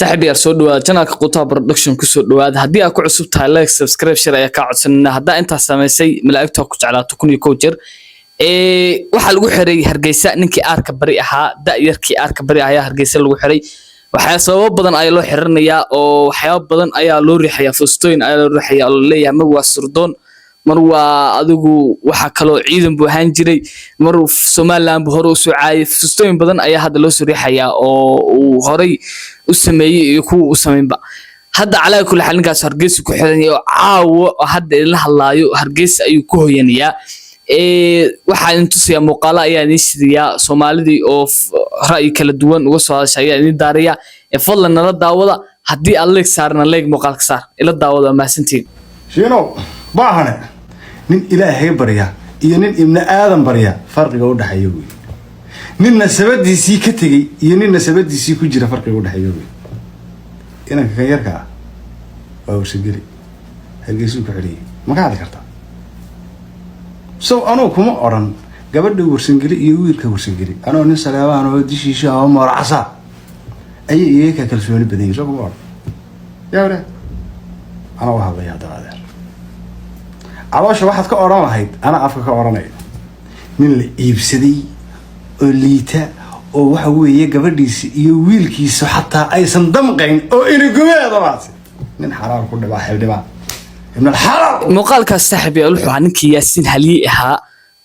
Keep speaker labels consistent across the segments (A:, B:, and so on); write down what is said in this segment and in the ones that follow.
A: صاحبي ارسل دواad channelka Qutaa production ku soo dhawaad hadii aad ku cusub tahay like subscribe share ayaa ka codsanina hadaa inta sameysay malaa'igta ku jeclaato 1000 jeer waxa lagu xiray Hargeysa ninkii aarka bari ahaa da'yarkii aarka bari ayaa Hargeysa lagu xiray waxa sabab badan ay loo xirinayaa oo waxyaabo badan ayaa loo riixaya fustooyin ayaa loo riixaya oo leeyahay ma waa surdoon mar waa adigu waxa kale oo ciidan buu ahaan jiray mar Soomaaliland buu hore u soo caayay fustooyin badan ayaa hadda loo soo riixaya oo uu horay u sameeyay iyo kuwa u sameynba hadda calaa kulli xal ninkaas Hargeysa ku xiran oo caawo hadda la hadlaayo Hargeysa ayuu ku hooyanayaa waxa intu siya muuqaala ayaa nisdiya Soomaalidii oo ra'yi kala duwan uga soo hadashay in daariya fadlan nala daawada hadii aad saarna leeg muuqaalka saar ila daawada maasantiin
B: shiino baahane nin ilaahay bariya iyo nin ibn aadan bariya farqiga u dhaxayo nin nasabadiisii ka tagay iyo nin nasabadiisii ku jira farqiga u dhaxayo inanka ka yarka waa warshageli Hargeysa ku xiriyay ma ka hadli kartaa anoo kuma oran gabadha warsangeli iyo wiilka warsangeli anoo nin salaabaan oo dishiisha oo maracsa ay iyaga kalsooni badan soo kuma oran yaawre ana waxa la yaabaa علاش واحد كأوران هيد أنا أفكر كأوران هيد من الإبسدي الليتا أو هو يجبرديس يويل كيس حتى أي صندمقين أو إني جماعة ضباط من حرام كل واحد دماء من الحرام
A: مقال كالسحب يقول عنك ياسين هليئها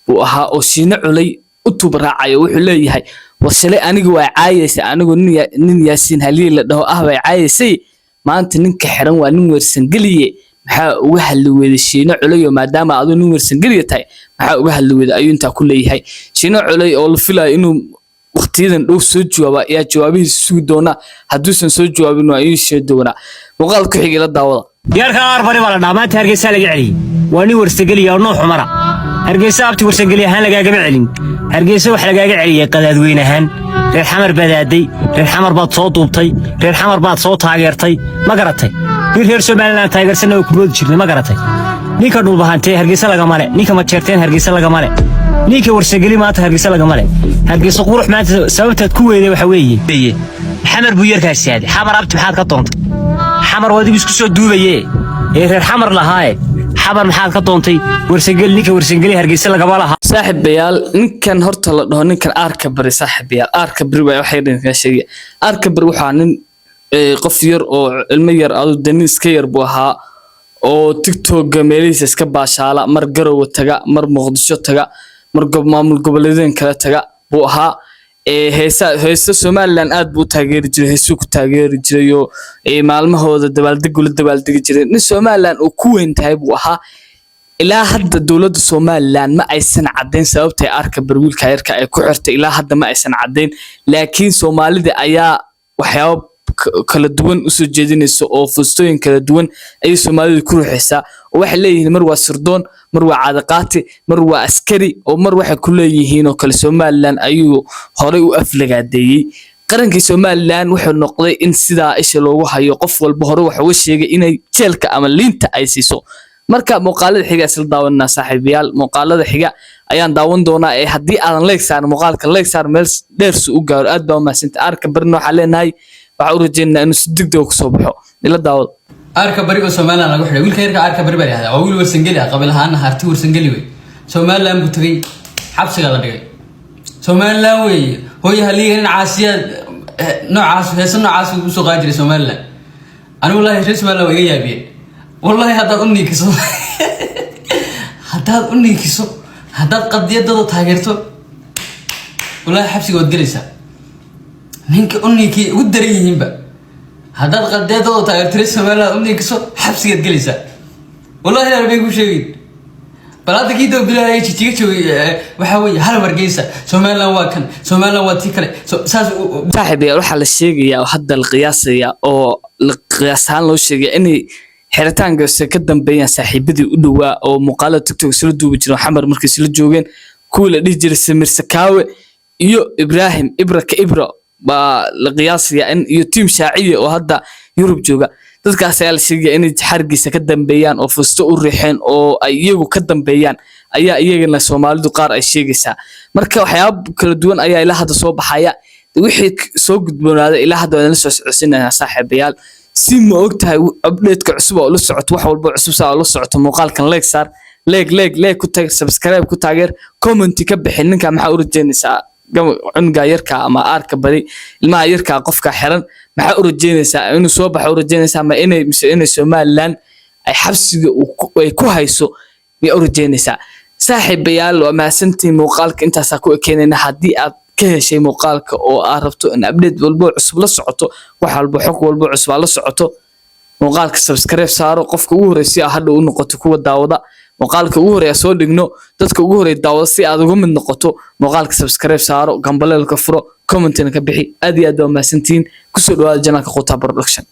A: وها أو سينع علي أتوبر عاي وحلي هاي وصلي أنا جوا عايس أنا جو نين ياسين هليء لده أهوى عايسي ما أنت نك حرام وأنور سنجلية maxaa uga halweeday shiino culay maadaama aad u nuursan galiyay maxaa uga halweeday ayuu inta ku leeyahay shiino culay oo la filayo inuu waqtiyadan dhow soo jawaabo ayaa jawaabihiisa sugi doona haduusan soo jawaabin waa ayuu soo doona muuqaal ku xigay la daawada
C: yarka arbari wala dhamaanta Hargeysa laga celiyay waa nin warsageliya oo nooc xumara Hargeysa abti warsageliya ahaan lagaaga celin Hargeysa wax lagaaga celiyay qadaadweyn ahaan reer xamar badaaday reer xamar baad soo duubtay reer xamar baad soo taageertay ma garatay reer Soomaaliland taageersan oo ku bood jirnay ma garatay ninka dhul bahantay Hargeysa laga male ninka ma jeerteen Hargeysa laga male ninka warsageli maanta Hargeysa laga male Hargeysa qurux maanta sababtaad ku weeday waxa weeye xamar buu yarkaas yaadi xamar abti maxaad ka doontay xamar wadi isku soo duubaye reer xamar lahaay xamar maxaad ka doontay warsageli ninka warsageli Hargeysa laga malaha
A: saaxiibayaal ninkan horta la dhaho ninkan aarka bari saaxiibayaal aarka bari way waxay dhinka sheegay aarka bari waxa nin qof yar oo ilmo yar aad danis ka yar buu ahaa oo TikTok meelihiisa iska baashaala mar garow taga mar Muqdisho taga mar maamul goboleedeen kala taga buu ahaa heesa Soomaaliland aad buu taageeri jiray heesu ku taageeri jiray oo maalmahooda dabaaldegi jiray nin Soomaaliland oo ku weyn tahay buu ahaa ilaa hadda dawladda Soomaaliland ma aysan cadeyn sababtay aarka barwiilka yarka ay ku xirtay ilaa hadda ma aysan cadeyn laakiin Soomaalida ayaa waxyaabo kala duwan u soo jeedinayso oo fustooyin kala duwan ay Soomaalidu ku ruuxaysa oo waxa leeyihiin mar waa surdoon mar waa caadaqaati mar waa askari oo mar waxa ku leeyihiin oo kala Soomaaliland ayuu horay u aflagaadeeyay qarankii Soomaaliland wuxuu noqday in sida isha loogu hayo qof walba hore waxa uu sheegay inay jeelka ama liinta ay siiso marka muuqaalada xiga isla daawanna saaxiibayaal muuqaalada xiga ayaan daawan doonaa hadii aan leeg saar muuqaalka leeg saar meel dheer soo gaaro aad baa maasanta aarka barno waxa leenahay waxa uu rajeynaa inuu si degdeg ah ku soo baxo ila daawad
D: aarka bariga Soomaaliland lagu xiray wiilka yarka aarka bari bari ah oo wiil warsangeli ah qabil ahaan harti warsangeli way Soomaaliland buu tagay xabsiga la dhigay Soomaaliland way hooyo haliin caasiyad noocaas heesan noocaas uu soo qaadi jiray Soomaaliland anigu wallahi reer Soomaaliland way iga yaabiyeen wallahi hadaad u niikiso hadaad qadiyadooda taageerto wallahi xabsiga wad galaysaa ninka unniki ugu dareeyinba hadad qaddeedooda taageertay Soomaaliland unnikiso xabsiga galaysa wallahi rabbi ku sheegay balada kiido bilaa jijiga joogay waxa weey hal wargeysa Soomaaliland waa kan Soomaaliland waa tii kale saas
A: saaxiibayaal waxa la sheegaya hadda la qiyaasaya oo la qiyaasan loo sheegay in xiritaanka ka dambeeyaan saaxiibadii u dhawaa oo muuqaalada TikTok soo duubi jiray xamar markii soo joogeen kuula dhig jiray Samir Sakaawe iyo Ibrahim Ibra ba la qiyaasaya in iyo team shaaciye oo hadda Yurub jooga dadkaas ayaa la sheegay in xargiisa ka dambeeyaan oo fusto u riixeen oo ay iyagu ka dambeeyaan ayaa iyagana Soomaalidu qaar ay sheegaysaa marka waxyaabo kala duwan ayaa ilaa hadda soo baxaya wixii soo gudboonaada ilaa hadda waan la soo socodsiinaynaa saaxiibayaal si ma ogtahay update-ka cusub oo la socoto wax walba cusub saa la socoto muuqaalkan like saar like ku tag subscribe ku taageer comment ka bixin ninka maxaa u rajeynaysaa cunuga yarka ama aarka bari ilmaha yarka qofka xiran maxaa u rajeynaysaa inuu soo baxo u rajeynaysaa ma inay Somaliland ay xabsiga ay ku hayso mi u rajeynaysaa saaxiibayaal waa maasantii muuqaalka intaas ku ekeenayna haddii aad ka heshay muuqaalka oo aad rabto in update walba cusub la socoto wax walba xog walba cusub la socoto muuqaalka subscribe saaro qofka ugu horeeya hadda u noqoto kuwa daawada muuqaalka ugu horeeya soo dhigno dadka ugu horeeya daawada si aad uga mid noqoto muuqaalka subscribe saaro gambaleelka furo comment ka bixi aad iyo aad waa maasantiin ku soo dhawaada janaalka Qutaa Production